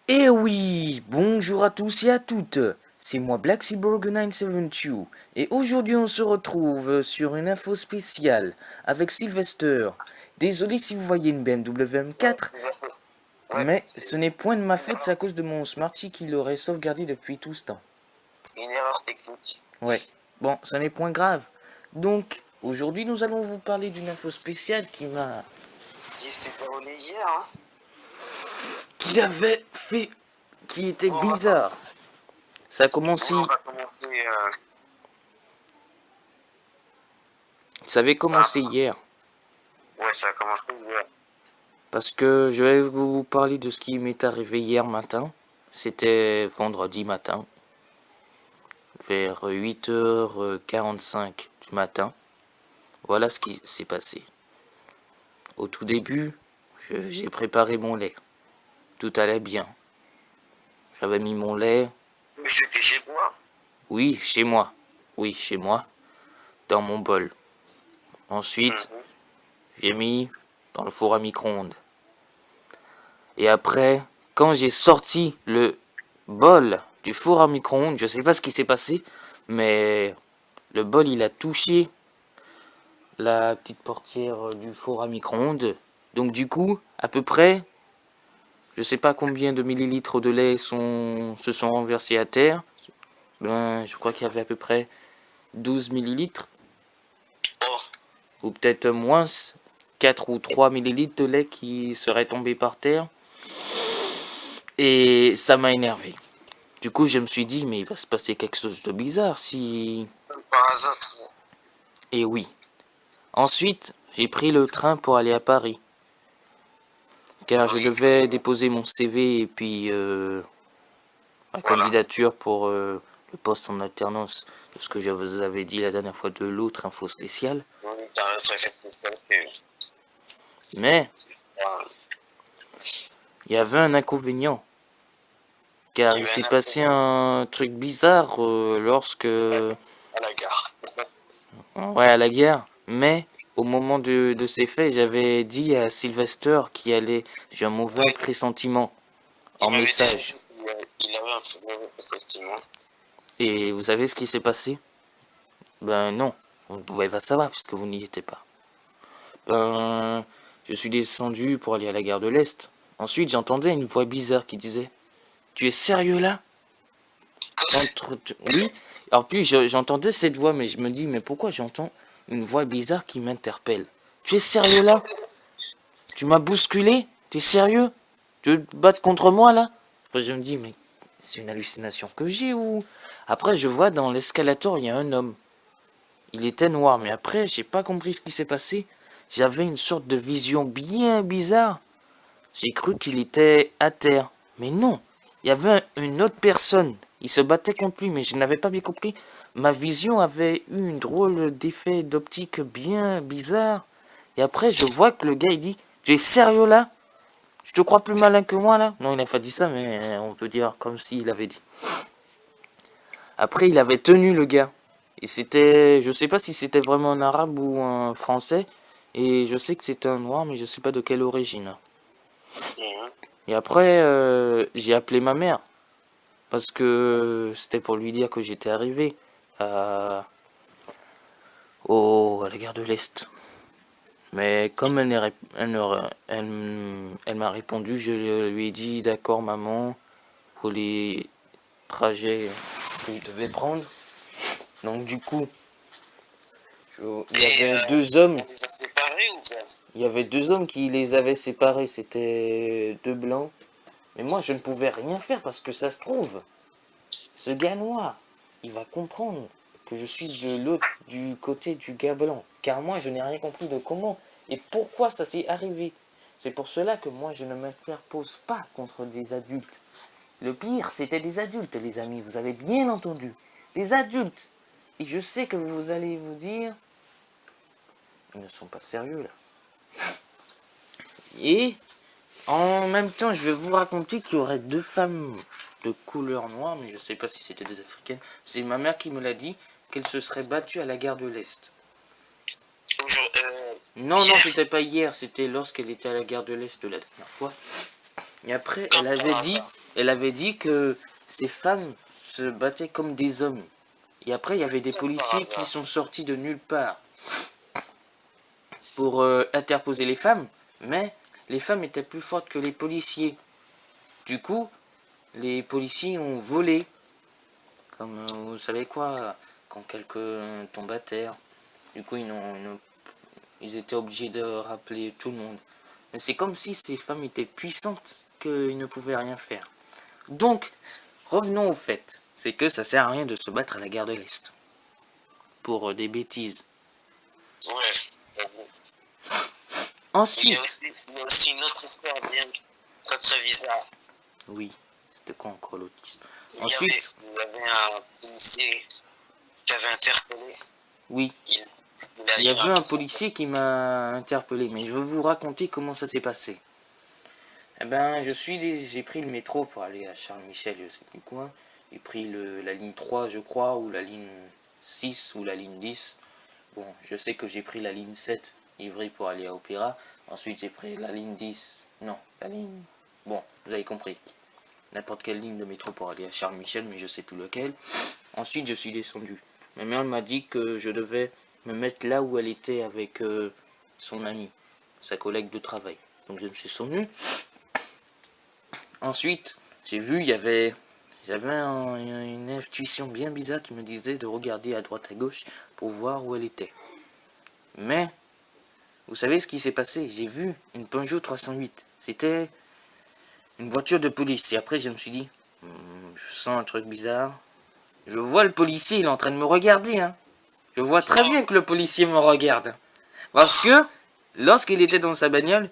Eh oui, bonjour à tous et à toutes, c'est moi Black Cyborg 972 et aujourd'hui on se retrouve sur une info spéciale avec Sylvester. Désolé si vous voyez une BMW Ouais, M4, ouais, mais c'est ce n'est point de ma faute, c'est à cause de mon Smarty qui l'aurait sauvegardé depuis tout ce temps. une erreur technique. Ouais, bon, ça n'est point grave. Donc, aujourd'hui nous allons vous parler d'une info spéciale Qui s'est déroulé hier, hein. qui avait fait, qui était Bon, on va pas. bizarre. Ça a Bon, commencé, on va commencer. ça avait Ça, commencé hier. ouais, ça a commencé hier. Parce que je vais vous parler de ce qui m'est arrivé hier matin. C'était vendredi matin, vers 8h45 du matin. Voilà ce qui s'est passé. Au tout début, j'ai préparé mon lait. Tout allait bien. J'avais mis mon lait, Mais c'était chez moi. oui, chez moi. Oui, chez moi, dans mon bol. Ensuite, Mhm. j'ai mis dans le four à micro-ondes. Et après, quand j'ai sorti le bol du four à micro-ondes, je sais pas ce qui s'est passé, mais le bol il a touché la petite portière du four à micro-ondes. Donc du coup, à peu près, je sais pas combien de millilitres de lait se sont renversés à terre. Ben, je crois qu'il y avait à peu près 12 millilitres, Oh, ou peut-être moins, 4 ou 3 millilitres de lait qui seraient tombés par terre. Et ça m'a énervé. Du coup, je me suis dit, mais il va se passer quelque chose de bizarre si... comme par hasard. Et oui. Ensuite, j'ai pris le train pour aller à Paris. Car je Oui, devais déposer mon CV et puis ma voilà. candidature pour le poste en alternance de ce que je vous avais dit la dernière fois de l'autre info spéciale. Oui, dans le truc spécial Mais voilà. il y avait un inconvénient. Il Car y il avait s'est un passé inconvénient un truc bizarre lorsque... à la gare. Ouais, à la guerre. Mais au moment de ces faits, j'avais dit à Sylvester qu'il allait... J'ai un mauvais Oui, pressentiment en il m'avait déjà message. dit qu'il avait un problème, effectivement. Et vous savez ce qui s'est passé? Ben non, vous ne pouvez pas savoir puisque vous n'y étiez pas. Ben, je suis descendu pour aller à la gare de l'Est. Ensuite, j'entendais une voix bizarre qui disait: Tu es sérieux là? Oui. Alors puis j'entendais cette voix, mais je me dis, mais pourquoi j'entends une voix bizarre qui m'interpelle? Tu es sérieux là? Tu m'as bousculé? Tu es sérieux? Tu veux te battre contre moi là? Après je me dis, mais c'est une hallucination que j'ai ou... Après je vois dans l'escalator, il y a un homme. Il était noir, mais après j'ai pas compris ce qui s'est passé. J'avais une sorte de vision bien bizarre. J'ai cru qu'il était à terre. Mais non, il y avait une autre personne. Il se battait contre lui, mais je n'avais pas bien compris. Ma vision avait eu une drôle d'effet d'optique bien bizarre. Et après, je vois que le gars, il dit: Tu es sérieux là? Je te crois plus malin que moi là? Non, il n'a pas dit ça, mais on peut dire comme s'il avait dit. Après, il avait tenu le gars. Et c'était... Je sais pas si c'était vraiment un arabe ou un français. Et je sais que c'était un noir, mais je sais pas de quelle origine. Mhm. Et après, j'ai appelé ma mère. Parce que c'était pour lui dire que j'étais arrivé à, à la gare de l'Est. Mais comme elle m'a répondu, je lui ai dit d'accord maman, pour les trajets que je devais prendre. Donc du coup, il y Et avait deux hommes. on les a séparés ou pas? Il y avait deux hommes qui les avaient séparés. C'était deux blancs. Mais moi, je ne pouvais rien faire parce que ça se trouve, ce gars noir, il va comprendre que je suis de l'autre, du côté du gars blanc. Car moi, je n'ai rien compris de comment et pourquoi ça s'est arrivé. C'est pour cela que moi, je ne m'interpose pas contre des adultes. Le pire, c'était des adultes, les amis, vous avez bien entendu. Des adultes. Et je sais que vous allez vous dire, ils ne sont pas sérieux là. Et en même temps, je vais vous raconter qu'il y aurait deux femmes de couleur noire, mais je ne sais pas si c'était des Africaines. C'est ma mère qui me l'a dit, qu'elles se seraient battues à la gare de l'Est. Non, non, Hier, c'était pas hier, c'était lorsqu'elle était à la gare de l'Est la dernière fois. Et après, elle comme avait par dit, hasard. elle avait dit que ces femmes se battaient comme des hommes. Et après, il y avait des policiers qui sont sortis de nulle part pour interposer les femmes, mais les femmes étaient plus fortes que les policiers. Du coup, les policiers ont volé, comme vous savez quoi, quand quelqu'un tombe à terre. Du coup, ils étaient obligés de rappeler tout le monde. Mais c'est comme si ces femmes étaient puissantes qu'ils ne pouvaient rien faire. Donc, revenons au fait. C'est que ça sert à rien de se battre à la gare de l'Est. Pour des bêtises. Ouais. Ensuite... Il y a aussi une autre histoire bien très bizarre. Oui, c'était quoi encore l'autre histoire? Ensuite, il y avait un policier qui avait interpellé. Oui. Il y avait un policier qui m'a interpellé, mais je vais vous raconter comment ça s'est passé. Eh ben, j'ai pris le métro pour aller à Charles-Michel, je sais plus quoi. J'ai pris la ligne 3, je crois, ou la ligne 6, ou la ligne 10. Bon, je sais que j'ai pris la ligne 7, Ivry, pour aller à Opéra. Ensuite, j'ai pris la ligne 10. Non, la ligne... Bon, vous avez compris. N'importe quelle ligne de métro pour aller à Charles-Michel, mais je sais plus lequel. Ensuite, je suis descendu. Ma mère m'a dit que je devais me mettre là où elle était avec son ami, sa collègue de travail. Donc je me suis souvenu. Ensuite, j'ai vu, j'avais une intuition bien bizarre qui me disait de regarder à droite à gauche pour voir où elle était. Mais, vous savez ce qui s'est passé? J'ai vu une Peugeot 308. C'était une voiture de police. Et après, je me suis dit, je sens un truc bizarre. Je vois le policier, il est en train de me regarder, hein. Je vois très bien que le policier me regarde. Parce que, lorsqu'il était dans sa bagnole,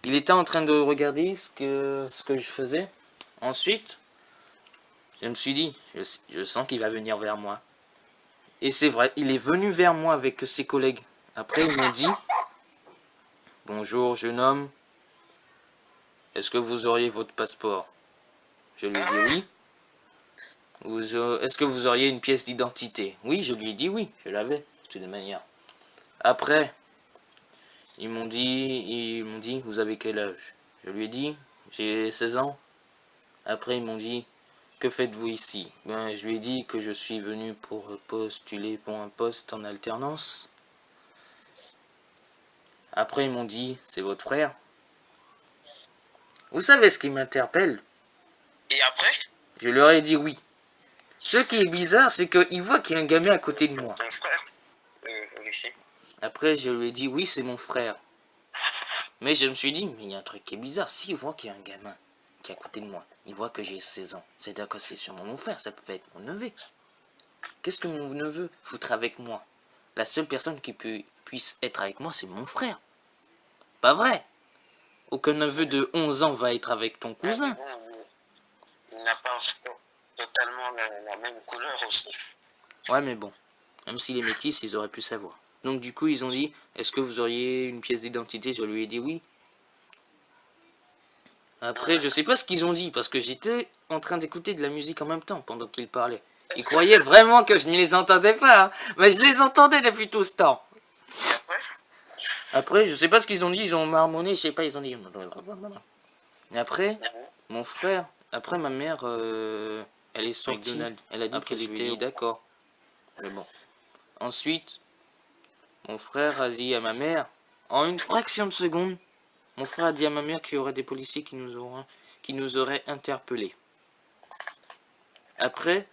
il était en train de regarder ce que je faisais. Ensuite, je me suis dit, je sens qu'il va venir vers moi. Et c'est vrai, il est venu vers moi avec ses collègues. Après, ils m'ont dit, bonjour jeune homme, est-ce que vous auriez votre passeport? Je lui ai dit oui. Est-ce que vous auriez une pièce d'identité? Oui, je lui ai dit oui, je l'avais, de toute manière. Après, ils m'ont dit, vous avez quel âge? Je lui ai dit, j'ai 16 ans. Après, ils m'ont dit, que faites-vous ici? Ben, je lui ai dit que je suis venu pour postuler pour un poste en alternance. Après, ils m'ont dit, c'est votre frère? Vous savez ce qui m'interpelle? Et après? Je leur ai dit oui. Ce qui est bizarre, c'est qu'il voit qu'il y a un gamin à côté de moi. Ton frère? Ici. Après, je lui ai dit, oui, c'est mon frère. Mais je me suis dit, mais il y a un truc qui est bizarre. S'il voit qu'il y a un gamin qui est à côté de moi, il voit que j'ai 16 ans. C'est-à-dire que c'est sûrement mon frère, ça peut pas être mon neveu. Qu'est-ce que mon neveu foutra avec moi? La seule personne qui puisse être avec moi, c'est mon frère. Pas vrai? Aucun neveu de 11 ans va être avec ton cousin. Il n'a pas totalement la même couleur aussi. Ouais, mais bon. Même s'il est métis, ils auraient pu savoir. Donc du coup, ils ont dit, est-ce que vous auriez une pièce d'identité? Je lui ai dit oui. Après, je sais pas ce qu'ils ont dit, parce que j'étais en train d'écouter de la musique en même temps, pendant qu'ils parlaient. Ils croyaient vraiment que je ne les entendais pas, hein, mais je les entendais depuis tout ce temps. Après, je sais pas ce qu'ils ont dit, ils ont marmonné, je sais pas, ils ont dit... Et après, mon frère, après ma mère, elle est sortie, elle a dit qu'elle était d'accord. Mais bon. Ensuite, mon frère a dit à ma mère, en une fraction de seconde, mon frère a dit à ma mère qu'il y aurait des policiers qui nous auraient interpellés. Après,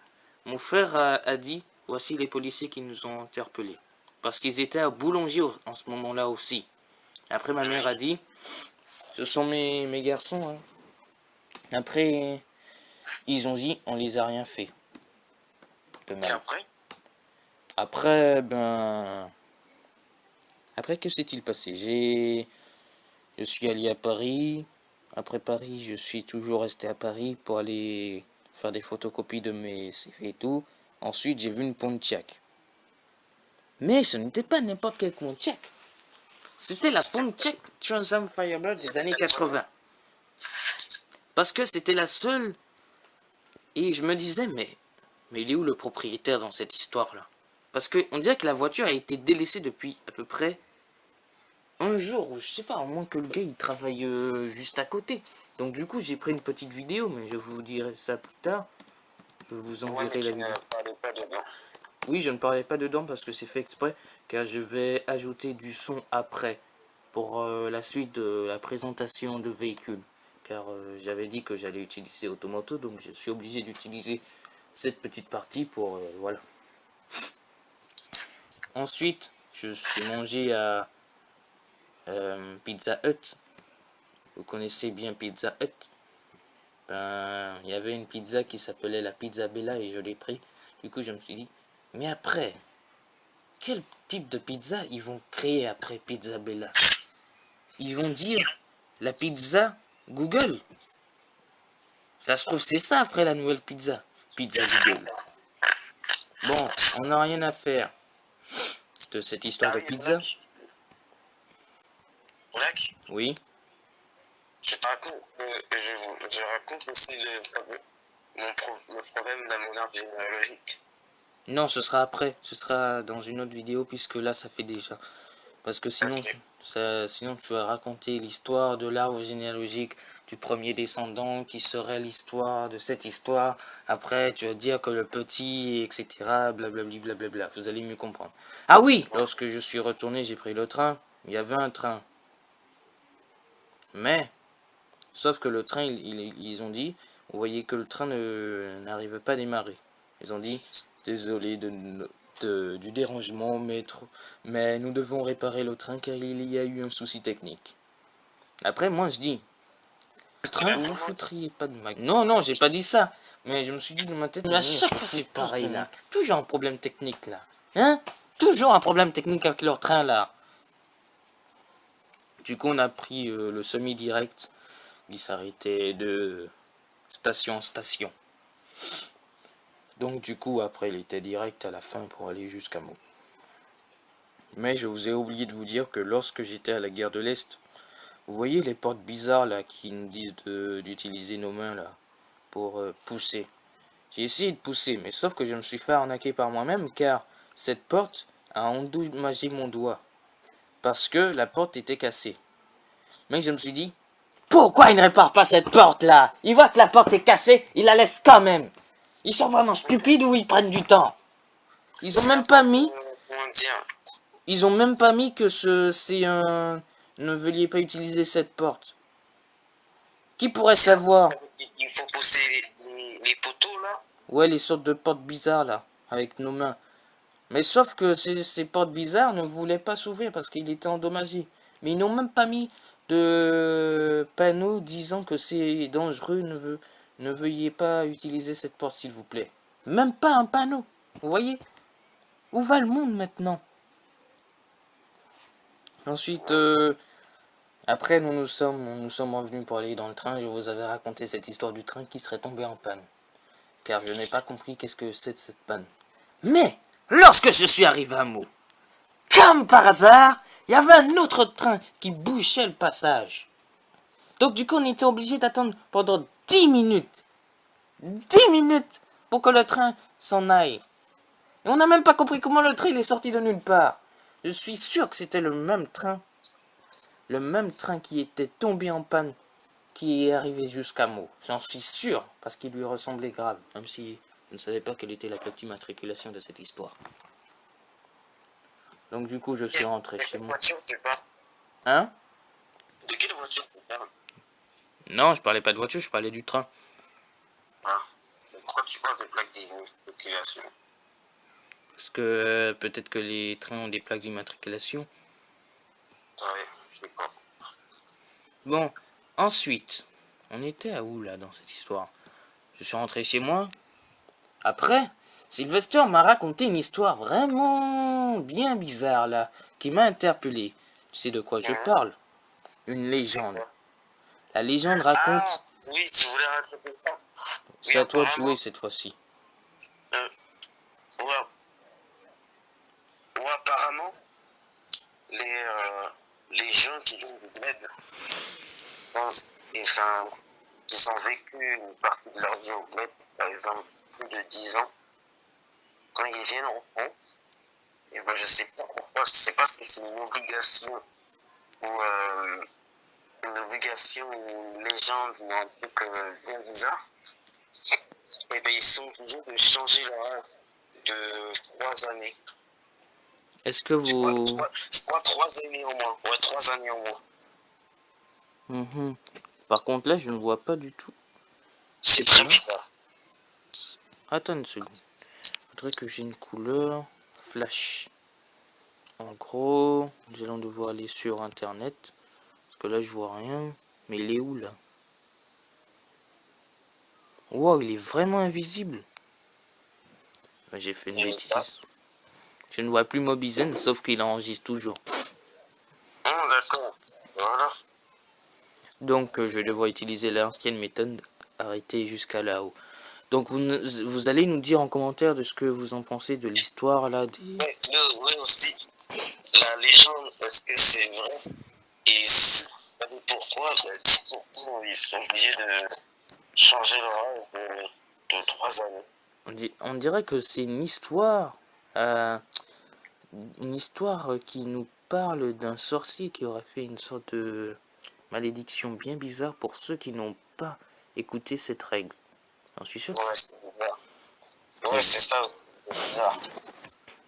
mon frère a dit, voici les policiers qui nous ont interpellés. Parce qu'ils étaient à Boulanger en ce moment-là aussi. Après, ma mère a dit, ce sont mes garçons. Hein. Après, ils ont dit, on les a rien fait. De mal. Et après? Après, ben... Après, que s'est-il passé? Je suis allé à Paris. Après Paris, je suis toujours resté à Paris pour aller faire des photocopies de mes CV et tout. Ensuite, j'ai vu une Pontiac. Mais ce n'était pas n'importe quelle Pontiac. C'était la Pontiac Trans Am Firebird des années 80. Parce que c'était la seule. Et je me disais, mais il est où le propriétaire dans cette histoire-là? Parce qu'on dirait que la voiture a été délaissée depuis à peu près un jour, ou je sais pas, au moins que le gars il travaille juste à côté. Donc du coup, j'ai pris une petite vidéo, mais je vous dirai ça plus tard. Je vous Ouais, mais enverrai la tu ne vidéo. parlais pas dedans. Oui, je ne parlais pas dedans parce que c'est fait exprès, car je vais ajouter du son après, pour la suite de la présentation de véhicules. Car j'avais dit que j'allais utiliser Automoto, donc je suis obligé d'utiliser cette petite partie pour... voilà. Ensuite, je suis mangé à Pizza Hut. Vous connaissez bien Pizza Hut. Ben, il y avait une pizza qui s'appelait la Pizza Bella et je l'ai pris. Du coup, je me suis dit, mais après, quel type de pizza ils vont créer après Pizza Bella? Ils vont dire la pizza Google. Ça se trouve, c'est ça après la nouvelle pizza. Pizza Google. Bon, on n'a rien à faire de cette histoire de pizza. Black, Oui. je raconte aussi le problème de mon arbre généalogique. Non, ce sera après. Ce sera dans une autre vidéo puisque là, ça fait déjà. Parce que sinon, Ok. sinon tu vas raconter l'histoire de l'arbre généalogique du premier descendant qui serait l'histoire de cette histoire. Après, tu vas dire que le petit, etc. Blablabli, blablabla. Vous allez mieux comprendre. Ah oui, lorsque je suis retourné, j'ai pris le train. Il y avait un train. Mais, sauf que le train, ils ont dit, vous voyez que le train n'arrive pas à démarrer. Ils ont dit, désolé du dérangement, mais nous devons réparer le train car il y a eu un souci technique. Après, moi, je dis, le train, vous foutriez pas de ma... Non, non, j'ai pas dit ça. Mais je me suis dit dans ma tête, mais à chaque fois c'est pareil là. Toujours un problème technique là. Hein? Toujours un problème technique avec leur train là. Du coup, on a pris le semi-direct qui s'arrêtait de station en station. Donc du coup, après, il était direct à la fin pour aller jusqu'à Meaux. Mais je vous ai oublié de vous dire que lorsque j'étais à la guerre de l'Est, vous voyez les portes bizarres là qui nous disent d'utiliser nos mains là pour pousser. J'ai essayé de pousser, mais sauf que je me suis fait arnaquer par moi-même car cette porte a endommagé mon doigt. Parce que la porte était cassée. Mais je me suis dit, pourquoi il ne répare pas cette porte là? Il voit que la porte est cassée, il la laisse quand même. Ils sont vraiment stupides ou ils prennent du temps? Ils ont même pas mis... Ils ont même pas mis que c'est un... Ne veuillez pas utiliser cette porte. Qui pourrait savoir? Il faut pousser les poteaux là. Ouais, les sortes de portes bizarres là, avec nos mains. Mais sauf que ces portes bizarres ne voulaient pas s'ouvrir parce qu'il était endommagé. Mais ils n'ont même pas mis de panneau disant que c'est dangereux, ne veuillez pas utiliser cette porte s'il vous plaît. Même pas un panneau. Vous voyez? Où va le monde maintenant? Ensuite, après nous sommes revenus pour aller dans le train. Je vous avais raconté cette histoire du train qui serait tombé en panne. Car je n'ai pas compris qu'est-ce que c'est de cette panne. Mais, lorsque je suis arrivé à Meaux, comme par hasard, il y avait un autre train qui bouchait le passage. Donc du coup, on était obligé d'attendre pendant 10 minutes. 10 minutes pour que le train s'en aille. Et on n'a même pas compris comment le train est sorti de nulle part. Je suis sûr que c'était le même train. Le même train qui était tombé en panne, qui est arrivé jusqu'à Meaux. J'en suis sûr, parce qu'il lui ressemblait grave. Même si je ne savais pas quelle était la plaque d'immatriculation de cette histoire. Donc du coup, je suis rentré chez moi. Hein? De quelle voiture tu parles? Non, je parlais pas de voiture, je parlais du train. Ah. Pourquoi tu parles de plaques d'immatriculation? Parce que peut-être que les trains ont des plaques d'immatriculation. Ouais, je sais pas. Bon, ensuite, on était à où là dans cette histoire? Je suis rentré chez moi. Après, Sylvester m'a raconté une histoire vraiment bien bizarre là, qui m'a interpellé. Tu sais de quoi je parle? Une légende. La légende raconte... Ah, oui, tu voulais raconter ça. C'est à toi de jouer cette fois-ci. Ouais, apparemment, les gens qui viennent de bled, enfin, qui ont vécu une partie de leur vie au bled, par exemple, plus de 10 ans, quand ils viennent en France, et ben, je sais pas pourquoi, je sais pas si c'est une obligation ou une obligation, une légende ou un truc bien bizarre, et ben ils sont obligés de changer leur âge de 3 années. Est-ce que Je crois, vous... je crois 3 années au moins. Ouais, 3 années au moins. Mhm. Par contre, là, je ne vois pas du tout. C'est très pas bizarre. Attends une seconde. Faudrait que j'ai une couleur flash. En gros, nous allons devoir aller sur internet. Parce que là, je vois rien. Mais il est où, là? Wow, il est vraiment invisible. Ben, j'ai fait une bêtise. Je ne vois plus Mobizen, sauf qu'il enregistre toujours. D'accord. Voilà. Donc, je vais devoir utiliser l'ancienne méthode, arrêter jusqu'à là-haut. Donc, vous allez nous dire en commentaire de ce que vous en pensez de l'histoire, là, des... Ouais, aussi. La légende, est-ce que c'est vrai? Et si, pourquoi? Pourquoi ils sont obligés de changer leur âge de 3 années? On dirait que c'est une histoire qui nous parle d'un sorcier qui aurait fait une sorte de malédiction bien bizarre pour ceux qui n'ont pas écouté cette règle. J'en suis sûr. Ouais, c'est bizarre. Ouais, c'est ça, c'est bizarre.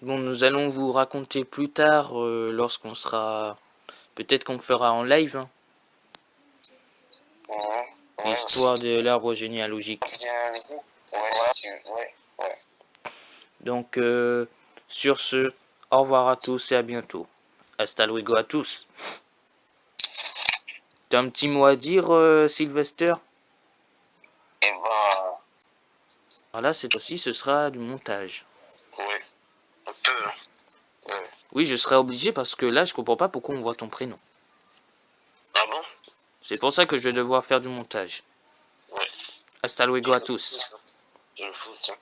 Bon, nous allons vous raconter plus tard, lorsqu'on sera... Peut-être qu'on fera en live, hein, Ouais, l'histoire de l'arbre généalogique. Ouais. Donc, sur ce, au revoir à tous et à bientôt. Hasta luego à tous. T'as un petit mot à dire, Sylvester? Et ben, Voilà, cette fois-ci, ce sera du montage. ouais, un peu. Ouais. Oui, je serai obligé parce que là, je comprends pas pourquoi on voit ton prénom. Ah bon? C'est pour ça que je vais devoir faire du montage. Ouais. Hasta luego à tous. Je fout.